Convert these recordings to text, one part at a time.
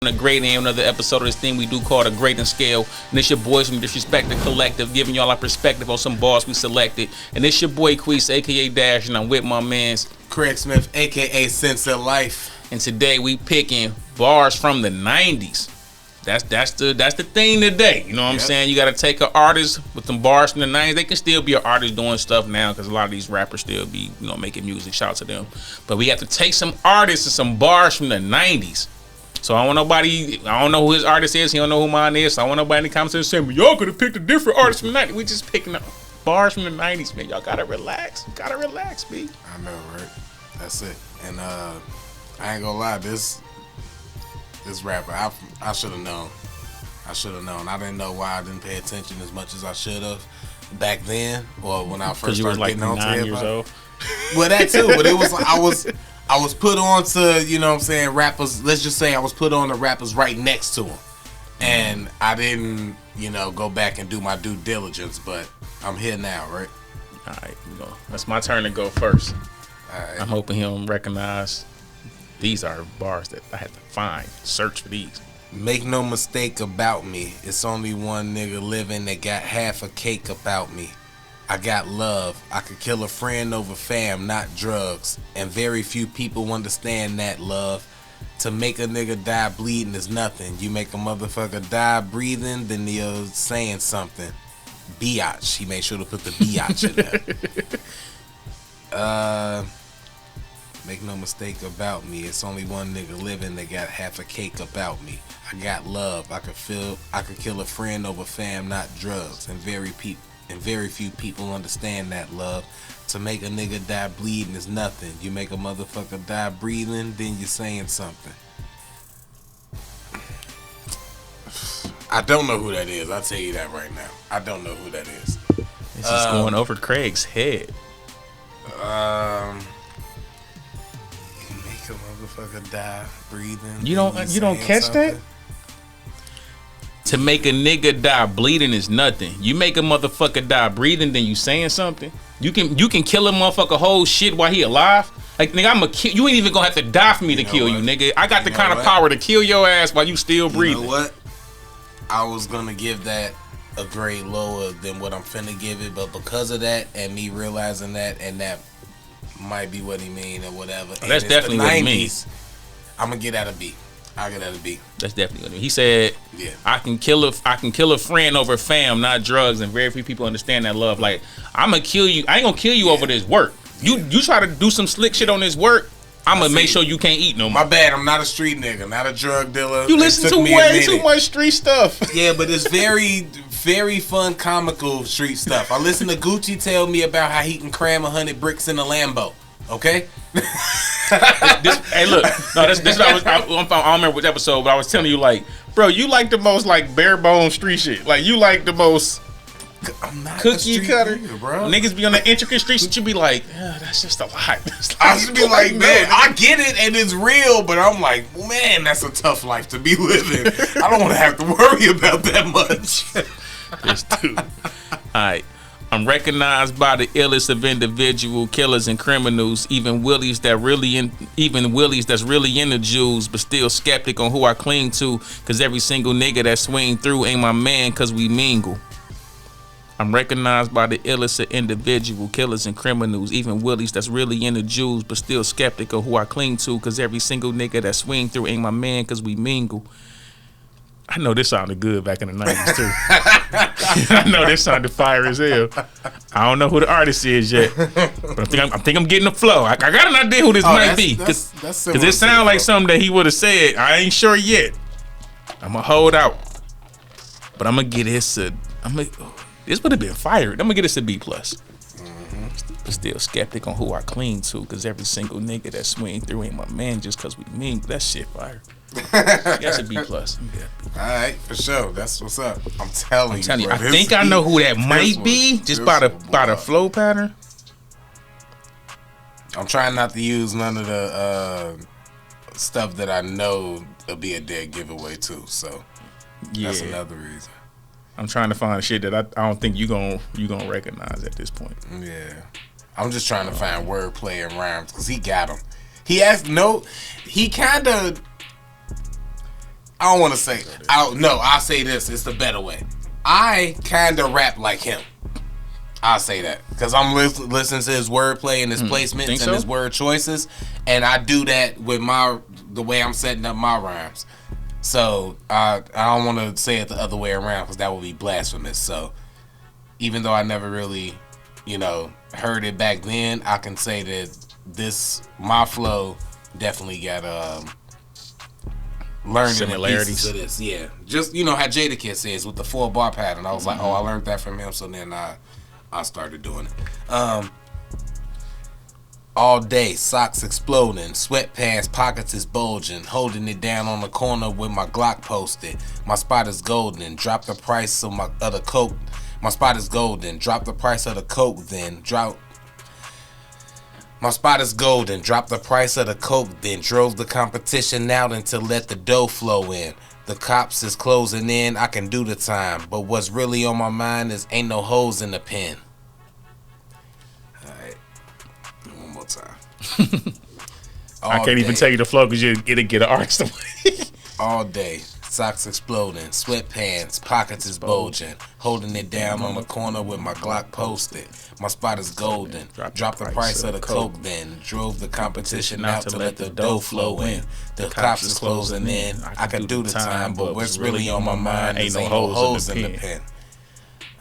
A great and another episode of this thing we do called a grading scale. And it's your boys from Disrespect the Collective giving y'all our perspective on some bars we selected. And it's your boy Queese, aka Dash, and I'm with my mans Craig Smith, aka Sense of Life. And today we picking bars from the 90s. That's the thing today. You know what I'm saying? You gotta take an artist with some bars from the 90s. They can still be an artist doing stuff now because a lot of these rappers still be, making music. Shout out to them. But we have to take some artists and some bars from the 90s. So I don't know who his artist is. He don't know who mine is. So I don't want nobody in the comments saying, well, y'all could have picked a different artist from the 90s. We just picking up bars from the 90s, man. Y'all gotta relax. You gotta relax, B. I know, right? That's it. And I ain't gonna lie, this rapper, I should have known. I didn't know why I didn't pay attention as much as I should have back then, or when I first started getting on to hip hop. 9 years old. Well, that too, but it was I was put on to, rappers. Let's just say I was put on to rappers right next to him. And I didn't, go back and do my due diligence, but I'm here now, right? All right, that's my turn to go first. All right. I'm hoping he don't recognize these are bars that I had to search for these. Make no mistake about me. It's only one nigga living that got half a cake about me. I got love. I could kill a friend over fam, not drugs. And very few people understand that love. To make a nigga die bleeding is nothing. You make a motherfucker die breathing, then you're saying something. Biatch. He made sure to put the biatch in there. Make no mistake about me. It's only one nigga living that got half a cake about me. I got love. I could kill a friend over fam, not drugs. And very few people understand that love. To make a nigga die bleeding is nothing. You make a motherfucker die breathing, then you're saying something. I don't know who that is. I'll tell you that right now. I don't know who that is. This is going over Craig's head. You make a motherfucker die breathing. You don't catch something? That? To make a nigga die bleeding is nothing. You make a motherfucker die breathing, then you saying something. You can kill a motherfucker whole shit while he alive. Like, nigga, you ain't even gonna have to die for me to kill you, nigga. I got the kind of power to kill your ass while you still breathing. You know what? I was gonna give that a grade lower than what I'm finna give it, but because of that and me realizing that, and that might be what he mean or whatever. Oh, that's definitely what he means. I'm gonna get out of B. I'll get out of B. That's definitely what he mean. He said, "Yeah, I can kill a friend over fam, not drugs." And very few people understand that love. Like, I'm gonna kill you. I ain't gonna kill you over this work. You try to do some slick shit on this work, I'm gonna make sure you can't eat no more. My bad. I'm not a street nigga, not a drug dealer. You listen to way too much street stuff. Yeah, but it's very, very fun, comical street stuff. I listen to Gucci tell me about how he can cram 100 bricks in a Lambo. Okay. Hey, look. No, this what I don't remember which episode, but I was telling you, like, bro, you like the most like bare bone street shit. Like, you like the most. I'm not cookie cutter, nigga, bro. Niggas be on the intricate streets, and you be like, that's just a lot. I should be like, man, I get it and it's real, but I'm like, man, that's a tough life to be living. I don't want to have to worry about that much. This dude. All right. I'm recognized by the illest of individual killers and criminals, even willies that's really into Jews, but still skeptic on who I cling to, cause every single nigga that swing through ain't my man, cause we mingle. I'm recognized by the illest of individual killers and criminals, even willies that's really into Jews, but still skeptic of who I cling to, cause every single nigga that swing through ain't my man, cause we mingle. I know this sounded good back in the 90s too. I know this sounded fire as hell. I don't know who the artist is yet, but I think I'm getting the flow. I got an idea who this might be, because it sounds like something that he would have said. I ain't sure yet. I'm gonna hold out, but I'm gonna get this. This would have been fired. I'm gonna get this a B+. But still skeptic on who I cling to, because every single nigga that swing through ain't my man just because we mean. That shit fire. That's a B+. Yeah. All right, for sure. That's what's up. I'm telling you. I think I know who that might be, just by the flow pattern. I'm trying not to use none of the stuff that I know will be a dead giveaway too. So that's another reason. I'm trying to find shit that I don't think you gonna recognize at this point. Yeah, I'm just trying to find wordplay and rhymes because he got them. He kind of. I don't want to say. I'll say this. It's the better way. I kind of rap like him. I'll say that because I'm listening to his wordplay and his placements and his word choices, and I do that with the way I'm setting up my rhymes. So I don't want to say it the other way around because that would be blasphemous. So even though I never really, heard it back then, I can say that my flow definitely got learning similarities to this. Yeah, just how Jadakiss says with the 4-bar pattern. I was like, I learned that from him. So then I started doing it. All day, socks exploding, sweatpants, pockets is bulging, holding it down on the corner with my Glock posted. My spot is golden, drop the price of the coke. My spot is golden, drop the price of the coke then. My spot is golden, drop the price of the coke then. Drove the competition out until let the dough flow in. The cops is closing in, I can do the time. But what's really on my mind is ain't no holes in the pen. Alright. One more time. I can't even tell you the flow because you're going to get an artist away. All day. Socks exploding, sweatpants, pockets is bulging, holding it down on the corner with my Glock posted. My spot is golden, drop the price of the coke then. Drove the competition out to let the dough flow in. The cops is closing in, I can do the time, but what's really on my mind ain't no holes in the pen.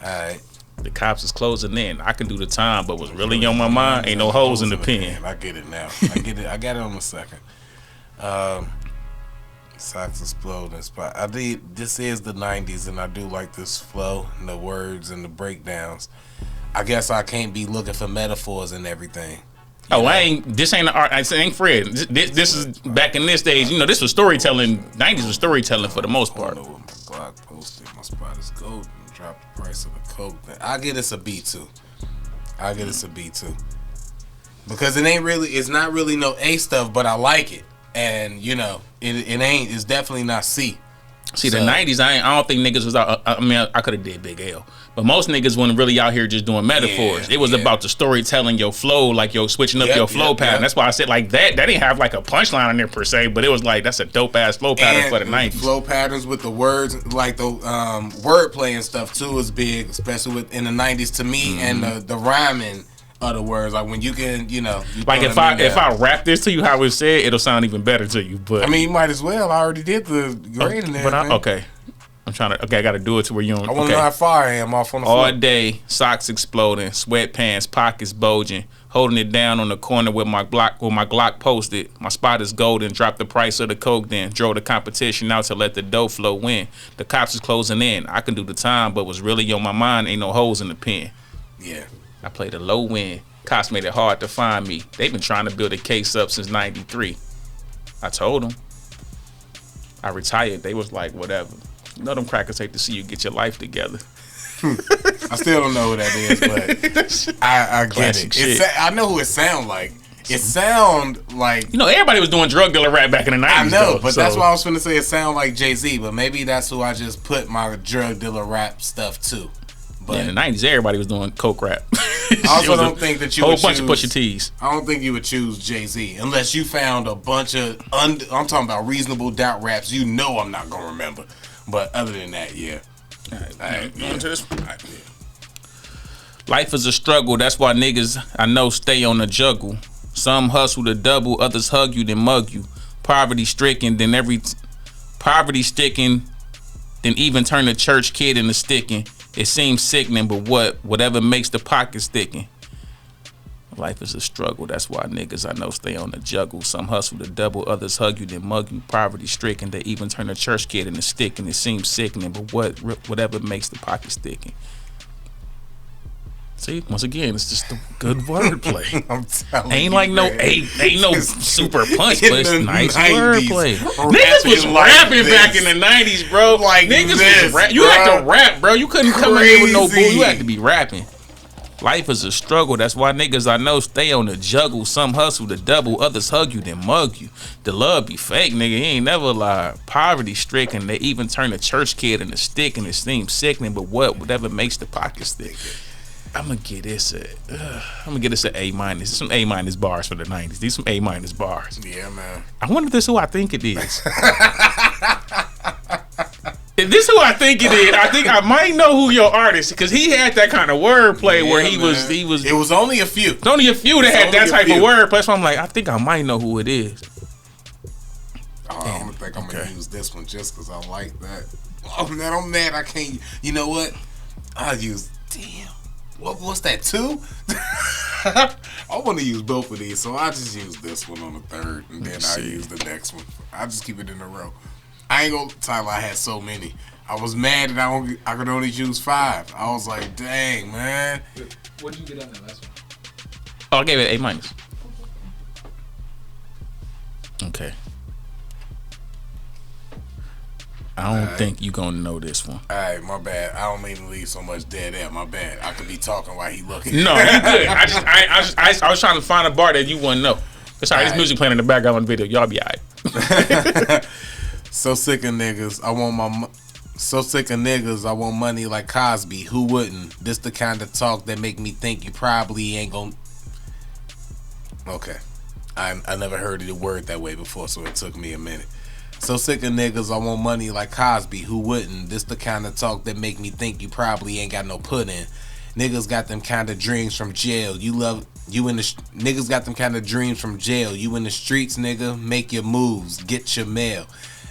Alright. The cops is closing in, I can do the time, but what's really on my mind ain't no holes in the pen. I get it now. I got it on the second. Socks exploding spot. This is the 90s, and I do like this flow and the words and the breakdowns. I guess I can't be looking for metaphors and everything. This ain't art. This ain't Fred. This is back in this days. This was storytelling. 90s was storytelling for the most part. My Glock posted. My spot is golden. Drop the price of the coke. I get us a B too. Because it's not really no A stuff, but I like it. And it's definitely not C. See, the 90s, I don't think niggas was out. I could have did Big L, but most niggas weren't really out here just doing metaphors. It was about the storytelling, your flow, like switching up your flow pattern. That's why I said like that didn't have like a punchline in there per se, but it was like that's a dope ass flow pattern for the 90s. Flow patterns with the words, like the wordplay and stuff too, is big, especially in the 90s to me, and the rhyming. Other words, like when you can, like if I rap this to you how it said, it'll sound even better to you. But you might as well. I already did the grade in there. But I got to do it to where you don't. I want to know how far I am off on the all floor. day, socks exploding, sweatpants, pockets bulging, holding it down on the corner with my Glock posted. My spot is golden. Drop the price of the coke then. Drove the competition out to let the dough flow in. The cops is closing in. I can do the time, but what's really on my mind ain't no holes in the pen. Yeah. I played a low end. Cops made it hard to find me. They've been trying to build a case up since 93. I told them. I retired. They was like, whatever. Them crackers hate to see you get your life together. I still don't know who that is, but I get it. I know who it sound like. It sound like... everybody was doing drug dealer rap back in the 90s. I know, but that's why I was finna say it sound like Jay-Z, but maybe that's who I just put my drug dealer rap stuff to. But in the 90s, everybody was doing coke rap. I also don't think that you would choose... Whole bunch of Pusha T's. I don't think you would choose Jay-Z unless you found a bunch of... I'm talking about reasonable doubt raps I'm not going to remember. But other than that, yeah. All right, going to this one. All right, yeah. Life is a struggle. That's why niggas I know stay on the juggle. Some hustle to double, others hug you, then mug you. Poverty stricken, then even turn the church kid into sticking. It seems sickening, but whatever makes the pocket sticking. Life is a struggle. That's why niggas I know stay on the juggle. Some hustle to double, others hug you, then mug you. Poverty stricken, they even turn a church kid into sticking. It seems sickening, but whatever makes the pocket sticking. See, once again, it's just a good wordplay. I'm telling ain't you, like man. ain't no super punch, but it's nice 90s, wordplay. Niggas was rapping back in the 90s, bro. Like niggas this, was rap. You had to rap, bro. You couldn't come in here with no bull. You had to be rapping. Life is a struggle. That's why niggas I know stay on the juggle. Some hustle to double, others hug you, then mug you. The love be fake, nigga. He ain't never lied. Poverty stricken. They even turn a church kid into stick, and it seems sickening. But whatever makes the pocket stick. I'm gonna get this an A minus. Some A minus bars for the 90s. These some A minus bars. Yeah, man. I wonder if this is who I think it is. this who I think it is. I think I might know who your artist, because he had that kind of wordplay where he was. It was only a few. It's only a few that had that type of wordplay. So I'm like, I think I might know who it is. I'm gonna use this one just because I like that. Oh man, I'm mad I can't. You know what? I'll use. Damn. What's that? 2? I want to use both of these, so I just use this one on the third, and then I use the next one. I just keep it in a row. I ain't gonna Tyler. I had so many. I was mad that I could only choose 5. I was like, dang man. What did you get on that last one? Oh, I gave it A-. Okay. I don't think you gonna know this one. Alright, my bad. I don't mean to leave so much dead air. My bad. I could be talking while he looking. No, you good. I was trying to find a bar that you wouldn't know. It's alright. This music playing in the background on the video. Y'all be alright. So sick of niggas. I want money like Cosby. Who wouldn't? This the kind of talk that make me think you probably ain't gonna. Okay, I never heard the word that way before, so it took me a minute. So sick of niggas, I want money like Cosby. Who wouldn't? This the kind of talk that make me think you probably ain't got no pudding. Niggas got them kind of dreams from jail. Niggas got them kind of dreams from jail. You in the streets, nigga. Make your moves. Get your mail.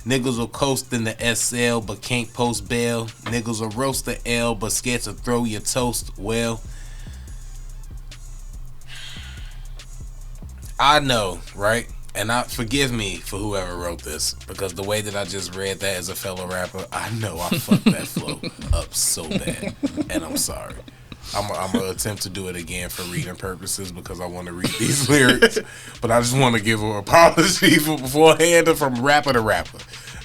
Niggas will coast in the SL but can't post bail. Niggas will roast the L but scared to throw your toast. Well, I know, right? And forgive me for whoever wrote this, because the way that I just read that as a fellow rapper, I know I fucked that flow up so bad, and I'm sorry. I'm gonna attempt to do it again for reading purposes, because I want to read these lyrics, but I just want to give an apology beforehand from rapper to rapper.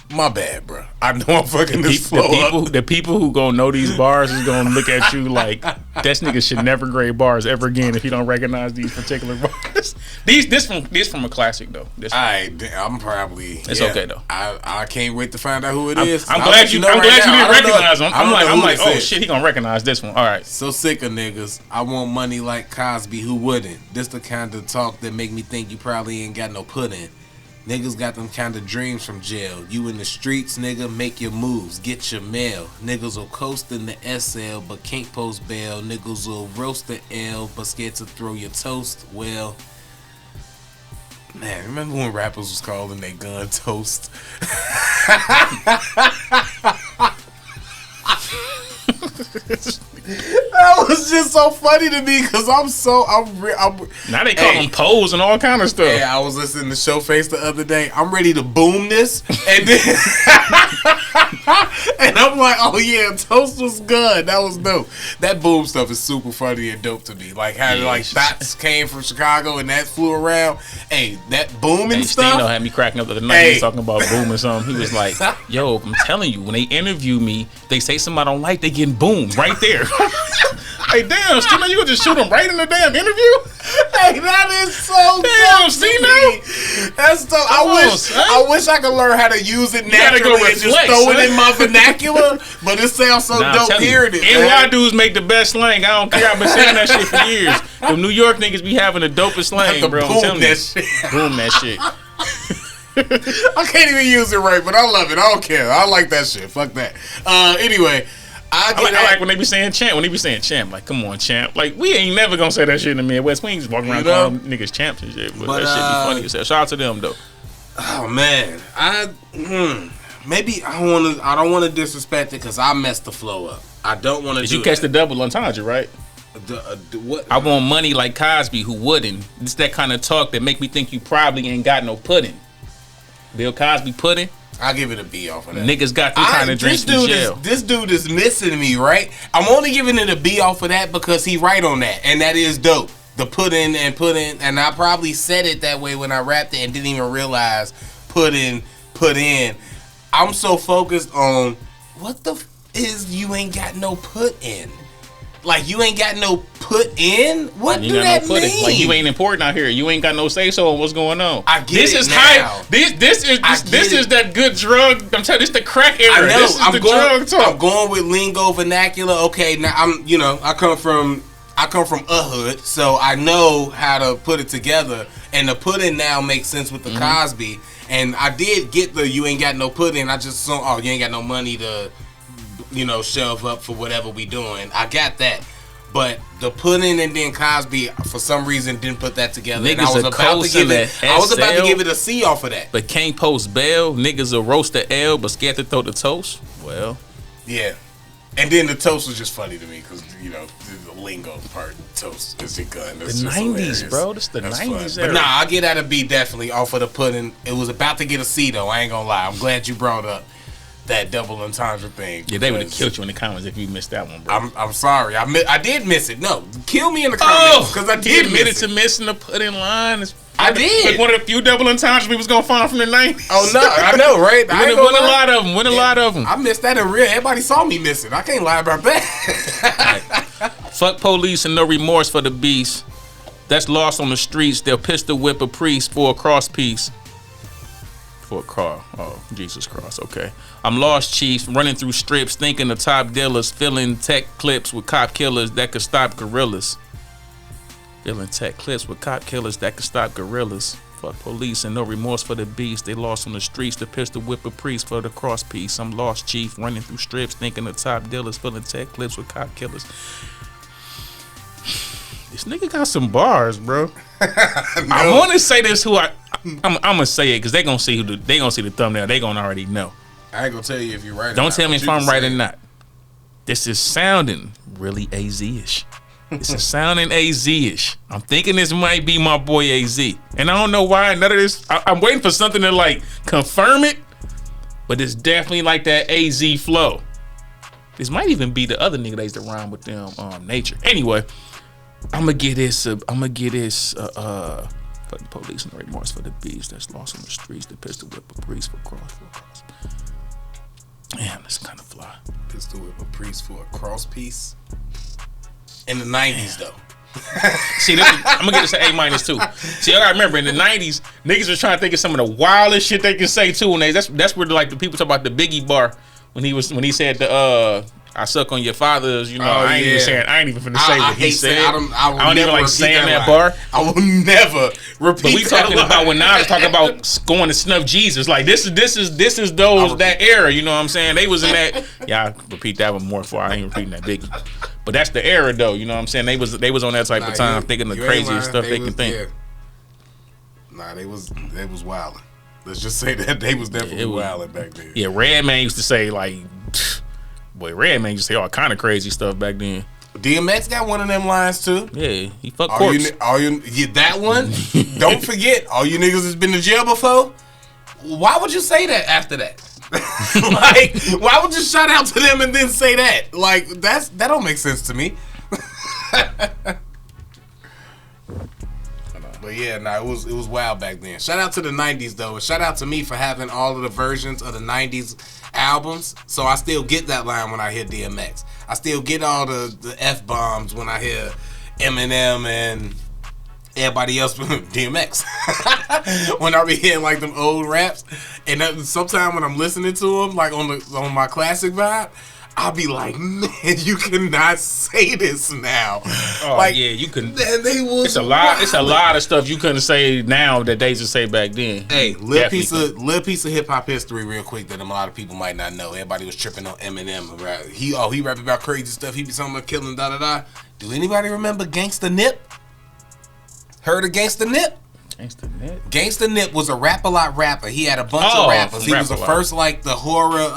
My bad, bro. I know I'm fucking this flow up. The people who gonna know these bars is gonna look at you like, that nigga should never grade bars ever again if you don't recognize these particular bars. This from a classic though. I'm probably. It's okay though. I can't wait to find out who it is. I'm glad you didn't recognize him. I'm like, oh shit, he gonna recognize this one. All right. So sick of niggas. I want money like Cosby. Who wouldn't? This the kind of talk that make me think you probably ain't got no pudding. Niggas got them kind of dreams from jail. You in the streets, nigga, make your moves, get your mail. Niggas will coast in the SL but can't post bail. Niggas will roast the L but scared to throw your toast. Well, man, remember when rappers was calling their gun toast? That was just so funny to me, because now they call them pose and all kind of stuff. Yeah, I was listening to Showface the other day. I'm ready to boom this, and then and I'm like, oh yeah, toast was good. That was dope. That boom stuff is super funny and dope to me. Like how thoughts came from Chicago and that flew around. Hey, that booming stuff. Stino had me cracking up the other night. He was talking about boom or something. He was like, yo, I'm telling you, when they interview me, they say something I don't like, they getting boomed right there. Hey, damn, Stino, you gonna just shoot him right in the damn interview? Hey, that is so damn, Stino. That's so. I wish I could learn how to use it naturally and just throw it in my vernacular. But it sounds so dope hearing it. NY dudes make the best slang. I don't care. I've been saying that shit for years. The New York niggas be having the dopest slang, bro. Boom that shit. Boom that shit. I can't even use it right, but I love it. I don't care. I like that shit. Fuck that. Anyway. I like when they be saying champ. When they be saying champ, like, come on, champ. Like, we ain't never gonna say that shit in the Midwest. We ain't just walking around calling niggas champs and shit. But that shit be funny as hell. Shout out to them though. Oh man, maybe I don't want to disrespect it because I messed the flow up. I don't want to. Did you catch the double entendre, right? What? I want money like Cosby. Who wouldn't? It's that kind of talk that make me think you probably ain't got no pudding. Bill Cosby pudding. I'll give it a B off of that. Niggas got them kind of drinks from jail. This dude is missing me, right? I'm only giving it a B off of that because he right on that, and that is dope. The put in, and I probably said it that way when I rapped it and didn't even realize put in. I'm so focused on what the is you ain't got no put in. Like, you ain't got no put in? What do that mean? Like, you ain't important out here. You ain't got no say so on what's going on. I get this it is now. This is that good drug. I'm telling you, this the crack era. I know. This is drug talk. I'm going with lingo vernacular. Okay, now I come from a hood, so I know how to put it together. And the pudding now makes sense with the Cosby. And I did get the you ain't got no pudding. I just saw, you ain't got no money to shelf up for whatever we doing. I got that. But the Puddin' and then Cosby, for some reason, didn't put that together. Niggas and I was about to give it a C off of that. But can't post bail. Niggas will roast the L, but scared to throw the toast. Well, yeah. And then the toast was just funny to me because the lingo part. Toast is a gun. That's the 90s, hilarious. bro. This the That's 90s fun. era. But nah, I get at a B definitely off of the Puddin'. It was about to get a C though. I ain't gonna lie. I'm glad you brought up that double entendre thing. Yeah, they would have killed you in the comments if you missed that one, bro. I'm sorry. I did miss it. No, kill me in the comments because I did admitted miss it. to missing the Puddin' line. I did. Like one of the few double entendres we was gonna find from the 90s. Oh no, I know, right? Win a lot of them. Win a lot of them. I missed that in real. Everybody saw me miss it. I can't lie about that. Fuck police and no remorse for the beast. That's lost on the streets. They'll pistol whip a priest for a cross piece. For a car. Oh, Jesus Christ. Okay. I'm lost, chief, running through strips, thinking of top dealers, filling tech clips with cop killers that could stop gorillas. Filling tech clips with cop killers that could stop gorillas. Fuck police and no remorse for the beast. They lost on the streets. The pistol whip a priest for the cross piece. I'm lost, chief, running through strips, thinking of top dealers, filling tech clips with cop killers. This nigga got some bars, bro. I want to say this. I'm gonna say it because they gonna see they gonna see the thumbnail. They gonna already know. I ain't gonna tell you if you're right. Don't tell me if I'm right or not. This is sounding really AZ-ish. This is sounding AZ-ish. I'm thinking this might be my boy AZ, and I don't know why none of this. I'm waiting for something to like confirm it, but it's definitely like that AZ flow. This might even be the other nigga that used to rhyme with them, Nature. Anyway. I'm gonna get this. Fuck the police and remorse for the beast that's lost on the streets. The pistol whip a priest for cross. Damn, that's kind of fly. Pistol whip a priest for a cross piece. In the 90s, though. See, I'm gonna get this an A- too. See, I gotta remember in the 90s, niggas was trying to think of some of the wildest shit they can say too. And that's where like the people talk about the Biggie bar when he said I suck on your fathers, I ain't even saying. I ain't even finna say what he said. I don't even like saying that bar. I will never repeat. But we talking about when Nas talking about going to snuff Jesus. Like this is that era. You know what I'm saying? They was in that. Yeah, I repeat that one more for I ain't repeating that Biggie. But that's the era though. You know what I'm saying? They was on that type of time thinking the craziest stuff they can think. Yeah. Nah, they was wilding. Let's just say that they was definitely wilding back then. Yeah, Redman used to say like. Boy, Redman used to say all kind of crazy stuff back then. DMX got one of them lines too. Yeah, he fucked corpse. That one? Don't forget, all you niggas has been to jail before. Why would you say that after that? Like, why would you shout out to them and then say that? Like, that don't make sense to me. But yeah, it was wild back then. Shout out to the 90s though, and shout out to me for having all of the versions of the 90s albums. So I still get that line when I hear DMX. I still get all the F-bombs when I hear Eminem and everybody else with DMX. When I be hearing like them old raps, and sometimes when I'm listening to them, like on my classic vibe, I'll be like, man, you cannot say this now. Oh like, yeah, you can. It's a lot of stuff you couldn't say now that they just say back then. Hey, little piece of hip hop history real quick that a lot of people might not know. Everybody was tripping on Eminem. Right? He rapping about crazy stuff. He be talking about killing da. Do anybody remember Gangsta Nip? Heard of Gangsta Nip? Gangsta Nip was a rap-a-lot rapper. He had a bunch of rappers. He was the first like the horror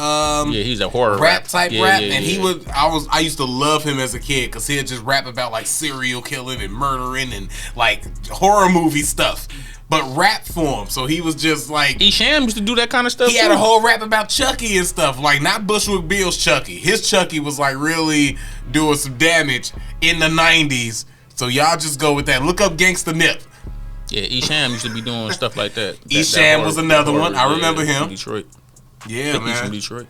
he's a horror rap type rap. Yeah, and he was I used to love him as a kid because he'd just rap about like serial killing and murdering and like horror movie stuff. But rap form. So he was just like Esham used to do that kind of stuff. He had a whole rap about Chucky and stuff. Like not Bushwick Bill's Chucky. His Chucky was like really doing some damage in the 90s. So y'all just go with that. Look up Gangsta Nip. Yeah, Esham used to be doing stuff like that. Esham was another one. I remember him. Detroit. Yeah, man. He's from Detroit.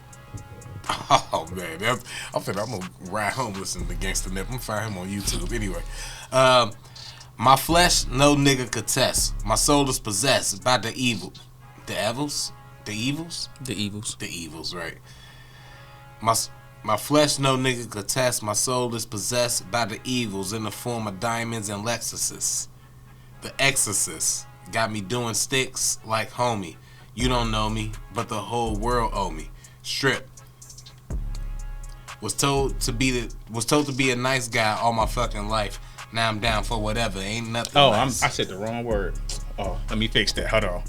Oh man, I'm gonna ride home listening to Gangsta Nip. I'm gonna find him on YouTube. Anyway, my flesh no nigga could test. My soul is possessed by the evil. The evils? The evils? The evils. The evils, right. My flesh no nigga could test. My soul is possessed by the evils in the form of diamonds and Lexuses. The Exorcist got me doing sticks like homie. You don't know me, but the whole world owe me. Strip. Was told to be a nice guy all my fucking life. Now I'm down for whatever. Ain't nothing. Oh, nice. I said the wrong word. Oh, let me fix that. Hold on.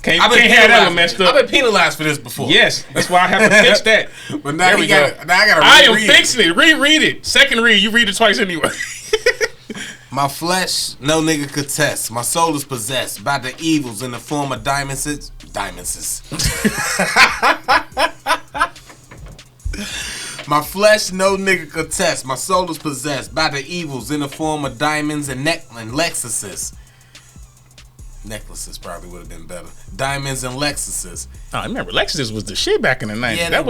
can't have that one messed up. I've been penalized for this before. Yes, that's why I have to fix that. But now I gotta I am fixing it. Reread it. Second read. You read it twice anyway. My flesh, no nigga could test. My soul is possessed by the evils in the form of diamonds. My flesh, no nigga could test. My soul is possessed by the evils in the form of diamonds and Lexuses. Necklaces probably would have been better. Diamonds and Lexuses. Oh, I remember Lexus was the shit back in the 90s. Yeah, that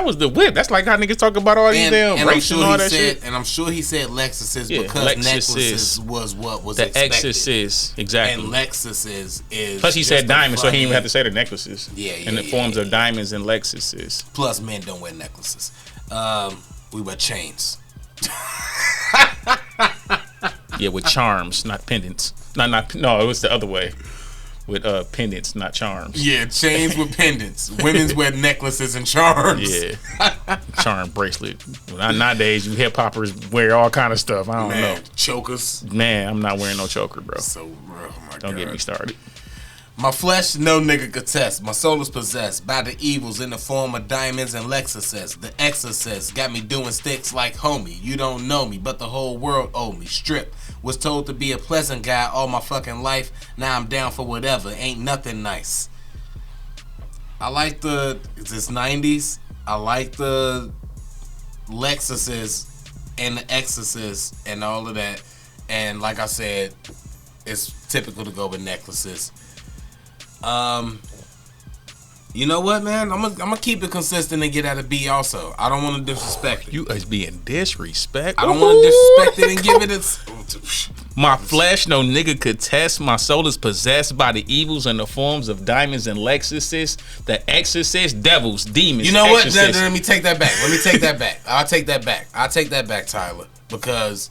was the whip. That's like how niggas talk about all these damn race and all that shit. And I'm sure he said Lexuses because necklaces was what was the expected. Exorcist, exactly. And Lexuses is. Plus he said diamonds, so he didn't even have to say the necklaces. Yeah. In the forms of diamonds and Lexuses. Plus men don't wear necklaces. We wear chains. Yeah, with charms, not pendants. No, it was the other way. With pendants, not charms. Yeah, chains with pendants. Women's wear necklaces and charms. Yeah, charm bracelet. Nowadays, you hip hoppers wear all kind of stuff. I don't know. Chokers. Man, I'm not wearing no choker, bro. Oh my God. Don't get me started. My flesh, no nigga could test. My soul is possessed by the evils in the form of diamonds and Lexuses. The Exorcist got me doing sticks like homie. You don't know me, but the whole world owe me. Strip. Was told to be a pleasant guy all my fucking life. Now I'm down for whatever. Ain't nothing nice. I like this 90's. I like the Lexuses and the Exorcist and all of that. And like I said, it's typical to go with necklaces. You know what, man? I'm gonna keep it consistent and get at a B also. I don't want to disrespect it. You is being disrespectful. I don't want to disrespect it and give it its. My flesh, no nigga could test. My soul is possessed by the evils in the forms of diamonds and Lexuses. The Exorcist, devils, demons. You know what? Exorcists. Let me take that back. I'll take that back, Tyler, because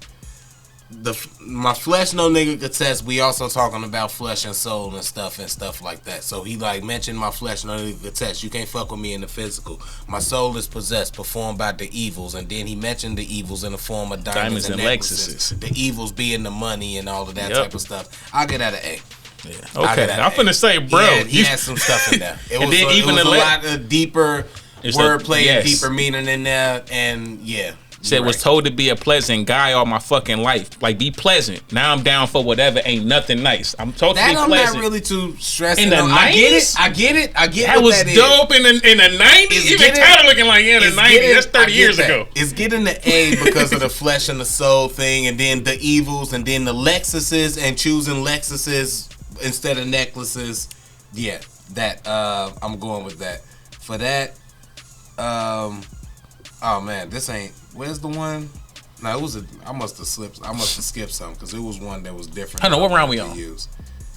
my flesh, no nigga could test. We also talking about flesh and soul and stuff like that. So he like mentioned my flesh, no nigga could test. You can't fuck with me in the physical. My soul is possessed, performed by the evils, and then he mentioned the evils in the form of diamonds and Lexuses. The evils being the money and all of that type of stuff. I'll get out of A. Yeah. Okay, I'm finna say, bro, he had some stuff in there. It and was, then even it was a lot of deeper wordplay and deeper meaning in there, and yeah. Said was told to be a pleasant guy all my fucking life. Like, be pleasant. Now I'm down for whatever. Ain't nothing nice. I'm told to be pleasant. I'm not really too stressed. In the 90s? I get it. That was dope in the 90s. Even Tyler looking like in the 90s. That's 30 years ago. It's getting the A because of the flesh and the soul thing, and then the evils, and then the Lexuses, and choosing Lexuses instead of necklaces. Yeah, that I'm going with that. For that, oh man, this ain't. Where's the one? No, it was I must have skipped something because it was one that was different. I don't know what round we on.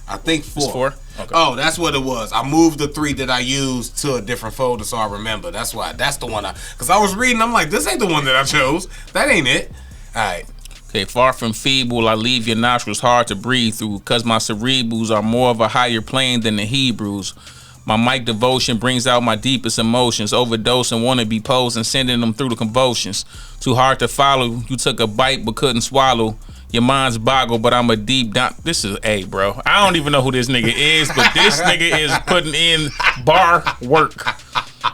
I think 4. It's 4. Okay. Oh, that's what it was. I moved the 3 that I used to a different folder, so I remember. That's why. That's the one because I was reading. I'm like, this ain't the one that I chose. That ain't it. All right. Okay, far from feeble, I leave your nostrils hard to breathe through, cause my cerebrals are more of a higher plane than the Hebrews. My mic devotion brings out my deepest emotions. Overdose and wanna be posed and sending them through the convulsions. Too hard to follow. You took a bite but couldn't swallow. Your mind's boggled, but I'm a deep down. This is A, bro. I don't even know who this nigga is, but this nigga is putting in bar work.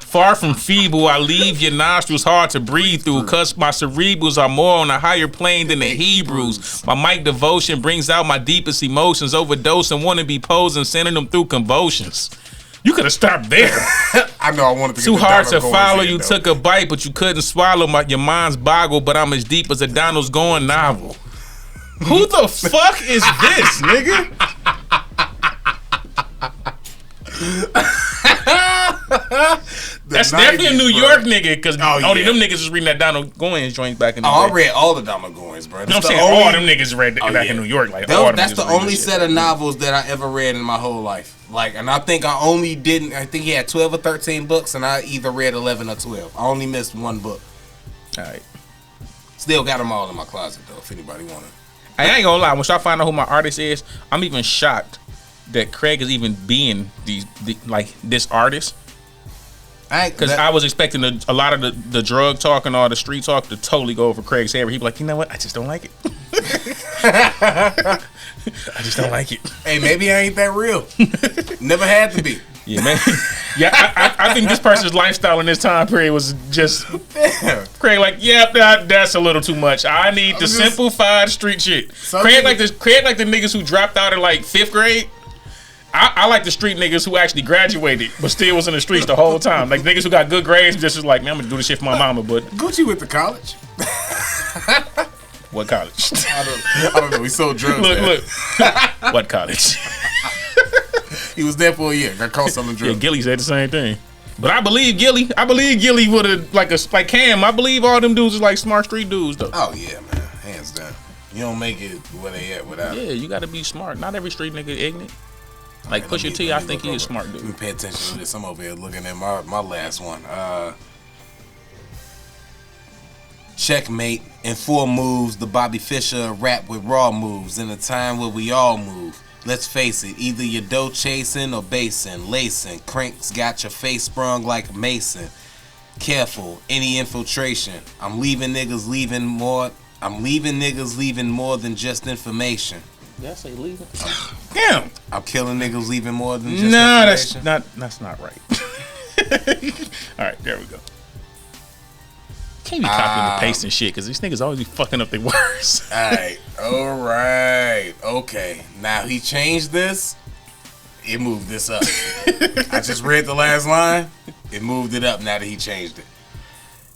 Far from feeble, I leave your nostrils hard to breathe through, cause my cerebrals are more on a higher plane than the Hebrews. My mic devotion brings out my deepest emotions. Overdose and wanna be posed and sending them through convulsions. You could have stopped there. I know I wanted to get Too hard to follow. In, you took a bite, but you couldn't swallow. Your mind's boggled, but I'm as deep as a Donald's going novel. Who the fuck is this, nigga? That's definitely a New York nigga, because only them niggas was reading that Donald Goins joint back in the day. I read all the Donald Goins, bro. You know what I'm saying? All them niggas read back in New York. Like, that's the only set of novels that I ever read in my whole life. Like, and I think I think he had 12 or 13 books, and I either read 11 or 12. I only missed one book. All right. Still got them all in my closet, though, if anybody want it. I ain't gonna lie. Once I find out who my artist is, I'm even shocked that Craig is even being like this artist. Because I was expecting a lot of the drug talk and all the street talk to totally go over Craig's head. He'd be like, you know what? I just don't like it. I just don't like it. Hey, maybe I ain't that real. Never had to be. Yeah, man. Yeah, I think this person's lifestyle in this time period was just Craig. Like, that's a little too much. I need the simplified street shit. Craig like the niggas who dropped out in like 5th grade. I like the street niggas who actually graduated but still was in the streets the whole time. Like niggas who got good grades and just was like, man, I'm gonna do this shit for my mama. But Gucci went to college. What college? I don't know. He sold drugs. Look. What college? He was there for a year. Got caught selling drugs. Yeah, Gilly said the same thing. But I believe Gilly. Would have like Cam. I believe all them dudes is like smart street dudes though. Oh yeah, man. Hands down. You don't make it where they at without it. Yeah, you gotta be smart. Not every street nigga ignorant. Like Pusha T, I think he is smart dude. Let me pay attention to this. I'm over here looking at my last one. Checkmate. In 4 moves, the Bobby Fischer rap with raw moves. In a time where we all move. Let's face it, either you're dough chasing or basing, lacing. Cranks got your face sprung like Mason. Careful, any infiltration. I'm leaving niggas leaving more than just information. Did I say leaving? Damn. I'm killing niggas leaving more than just information. That's not right. All right, there we go. Can't be copying and pasting shit because these niggas always be fucking up their words. All right. Okay. Now he changed this. It moved this up. I just read the last line. It moved it up now that he changed it.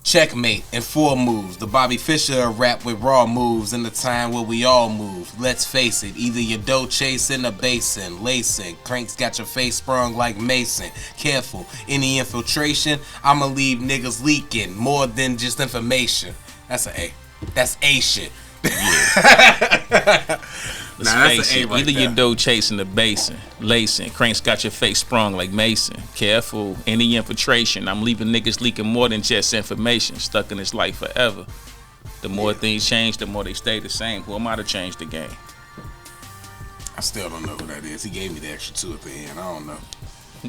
Checkmate in 4 moves. The Bobby Fischer rap with raw moves in the time where we all move. Let's face it, either you're dough chasing or basing, lacing. Cranks got your face sprung like Mason. Careful, any infiltration, I'ma leave niggas leaking more than just information. That's an A. That's A shit. Let's face it, either you're dough chasing or basing, lacing. Cranks got your face sprung like Mason. Careful, any infiltration. I'm leaving niggas leaking more than just information. Stuck in this life forever. The more things change, the more they stay the same. Who am I to change the game? I still don't know who that is. He gave me the extra 2 at the end. I don't know.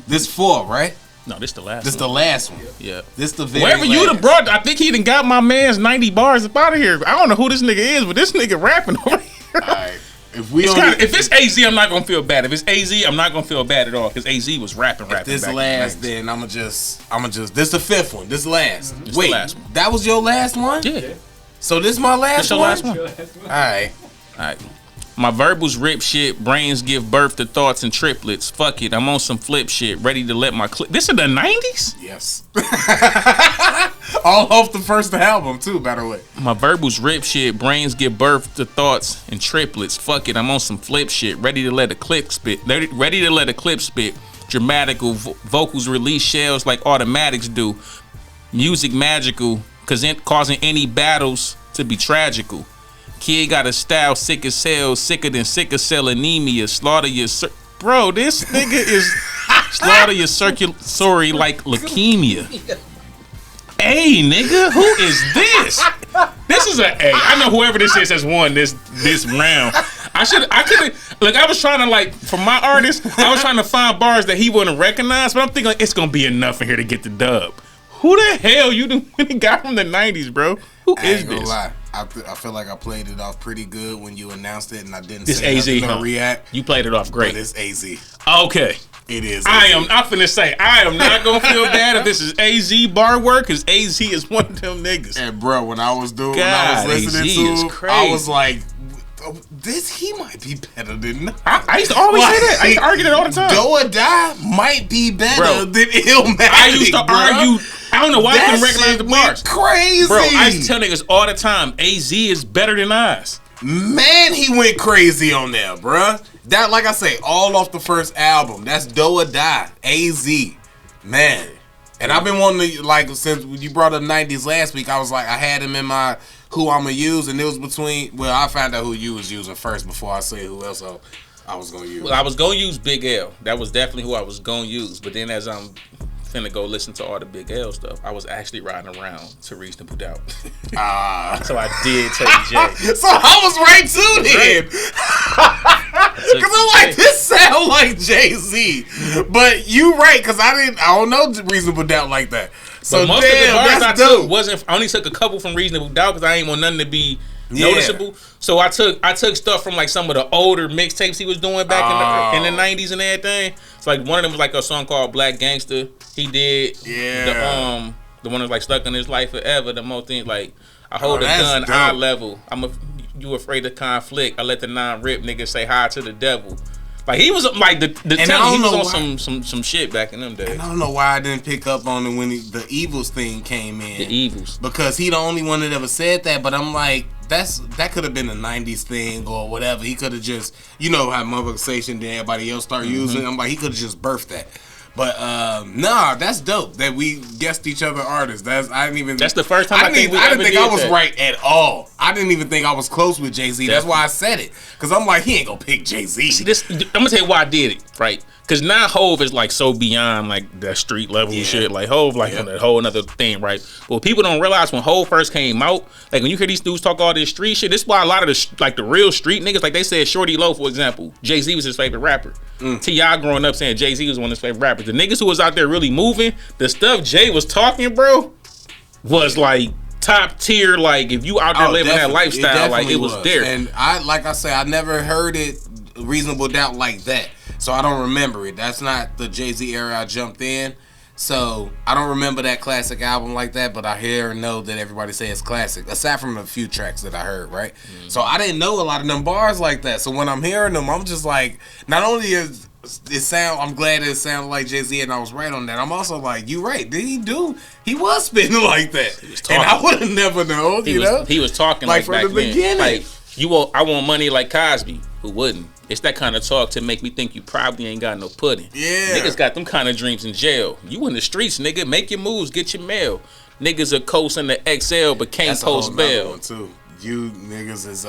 This 4, right? No, this the last one. This the last one. Yeah. This the very Wherever you done brought, I think he done got my man's 90 bars up out of here. I don't know who this nigga is, but this nigga rapping over here. Alright. If it's AZ, I'm not gonna feel bad. If it's AZ, I'm not gonna feel bad at all because AZ was rapping. This last, then I'ma just. This the 5th one. This last. This Wait, the last one. that was your last one? Yeah. So this my last This your one? last one? Alright. My verbals rip shit, brains give birth to thoughts and triplets. Fuck it, I'm on some flip shit, ready to let my clip. This is the 90s? Yes. All off the first album too, by the way. My verbals rip shit, brains give birth to thoughts and triplets. Fuck it, I'm on some flip shit, ready to let a clip spit. Ready to let a clip spit. Dramatical vocals release shells like automatics do. Music magical, causing any battles to be tragical. Kid got a style sick as hell, sicker than sickle cell anemia. Slaughter your bro, this nigga is slaughter your circulatory like leukemia. Hey, nigga, who is this? This is an A. I know whoever this is has won this round. I was trying to for my artist, I was trying to find bars that he wouldn't recognize, but I'm thinking it's gonna be enough in here to get the dub. Who the hell you the guy from the 90s, bro? Who is this? Lie. I feel like I played it off pretty good when you announced it, and I didn't this say AZ, nothing to react. You played it off great. But it's AZ. Okay. It is. I'm finna say I am not gonna feel bad if this is AZ bar work, because AZ is one of them niggas. And bro, when I was listening AZ to him, crazy. I was like, he might be better than. I used to always say that. I used to argue that all the time. Do or Die might be better than Illmatic. I used to argue. I don't know why I couldn't recognize the bars. Crazy, bro. I used to tell niggas all the time, AZ is better than Oz. Man, he went crazy on there, bruh. That, like I say, all off the first album. That's Do or Die, AZ, man. And I've been wanting to, since you brought up 90s last week, I was like, I had him in my who I'ma use, and it was between. Well, I found out who you was using first before I say who else I was gonna use. Well, I was gonna use Big L. That was definitely who I was gonna use. But then as I'm finna go listen to all the Big L stuff, I was actually riding around to Reasonable Doubt. So I did take Jay. So I was right too then. Cause I'm like, this sound like Jay-Z, but you right, cause I don't know Reasonable Doubt like that. So but most damn, of the bars that's I dope. took wasn't. I only took a couple from Reasonable Doubt because I ain't want nothing to be noticeable. So I took stuff from like some of the older mixtapes he was doing back in the 90s and everything. So like one of them was like a song called Black Gangster. He did the one that's like Stuck in His Life Forever. The most thing like I hold a gun eye level. You afraid of conflict. I let the non-rip niggas say hi to the devil. Like he was like the he was on some shit back in them days. And I don't know why I didn't pick up on it when the Evils thing came in. The Evils. Because he the only one that ever said that, but I'm like, that could have been a 90s thing or whatever. He could have just, you know how motherfuckers say shit and everybody else start using it. I'm like, he could have just birthed that. But nah, that's dope that we guessed each other artists. That's the first time I didn't think I was right at all. I didn't even think I was close with Jay-Z. That's why I said it. Cause I'm like, he ain't gonna pick Jay-Z. See, I'm gonna tell you why I did it, right? Cause now Hove is like so beyond like that street level shit. Like Hove like on that whole another thing, right? But what people don't realize when Hove first came out, like when you hear these dudes talk all this street shit, this is why a lot of the real street niggas, like they said Shorty Low, for example, Jay-Z was his favorite rapper. T.I. growing up saying Jay-Z was one of his favorite rappers. The niggas who was out there really moving, the stuff Jay was talking, bro, was like top tier. Like if you out there living that lifestyle, like it was there. And I never heard it Reasonable Doubt like that. So I don't remember it. That's not the Jay-Z era I jumped in. So I don't remember that classic album like that, but I hear and know that everybody say it's classic, aside from a few tracks that I heard, right? So I didn't know a lot of them bars like that. So when I'm hearing them, I'm just like, not only is I'm glad it sounded like Jay-Z and I was right on that. I'm also like, you right. He was spitting like that. And I would have never known, He was talking like from back the beginning. Like, I want money like Cosby. Who wouldn't? It's that kind of talk to make me think you probably ain't got no pudding. Yeah. Niggas got them kind of dreams in jail. You in the streets, nigga. Make your moves. Get your mail. Niggas are coasting the XL but can't post bail. One too. You niggas is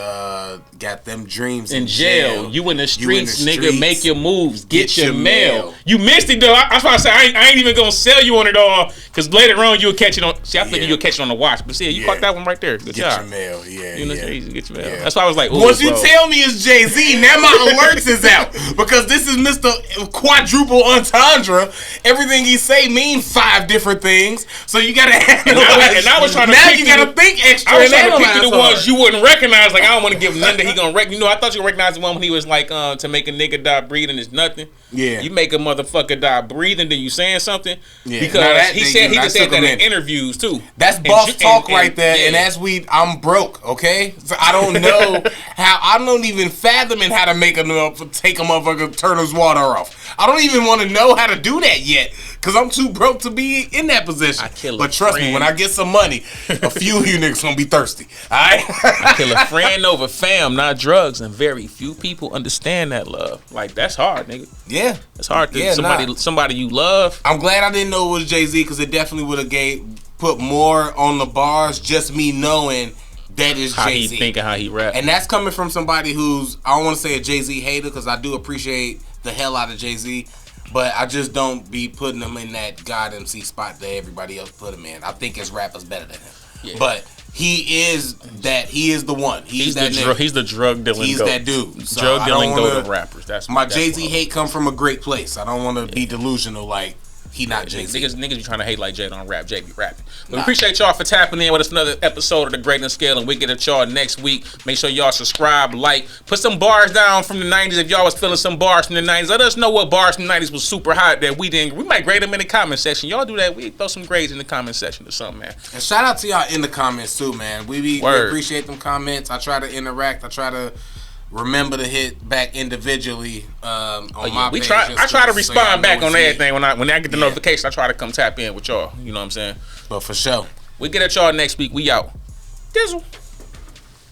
got them dreams in jail. You in the streets, nigga. Make your moves. Get your mail. You missed it though. That's why I say I ain't even gonna sell you on it all. Cause later on you'll catch it on. See, I figured you'll catch it on the watch. But see, you caught that one right there. Good job. Get your mail. Yeah. You know, get your mail. That's why I was like, once you tell me it's Jay-Z, now my alerts is out because this is Mr. Quadruple Entendre. Everything he say means 5 different things. So you gotta analyze. And I was trying to. Now you gotta think extra. I was trying to pick the ones you wouldn't recognize. Like I don't want to give none that he gonna recognize. You know, I thought you would recognize the one when he was like, to make a nigga die breathing is nothing. Yeah. You make a motherfucker die breathing, then you saying something. Yeah. Because he just said that in interviews too. That's boss talk right there. And I'm broke, okay? So I don't know I don't even fathom how to take a motherfucker, turn his water off. I don't even want to know how to do that yet. Cause I'm too broke to be in that position. But trust me, when I get some money, a few of you niggas gonna be thirsty. Alright? I kill a friend over fam, not drugs, and very few people understand that love. Like that's hard, nigga. Yeah. It's hard to somebody you love. I'm glad I didn't know it was Jay-Z because it definitely would have put more on the bars, just me knowing that is Jay-Z. How he think and how he rap. And that's coming from somebody who's, I don't want to say a Jay-Z hater because I do appreciate the hell out of Jay-Z. But I just don't be putting him in that God MC spot that everybody else put him in. I think his rappers better than him. Yeah. But he is the one. He's the drug dealing. He's that dude. So drug dealing go to rappers. That's my Jay-Z hate come from a great place. I don't want to be delusional like he not Jay-Z. Niggas be trying to hate like Jay don't rap. Jay be rapping. But we appreciate y'all for tapping in with us another episode of The Greatness Scale, and we get at y'all next week. Make sure y'all subscribe, like, put some bars down from the 90s if y'all was feeling some bars from the 90s. Let us know what bars from the 90s was super hot that we didn't. We might grade them in the comment section. Y'all do that. We throw some grades in the comment section or something, man. And shout out to y'all in the comments too, man. We appreciate them comments. I try to interact. I try to remember to hit back individually on my page. I try to respond back on everything when I get the notification. I try to come tap in with y'all. You know what I'm saying? But for sure, we get at y'all next week. We out. Dizzle.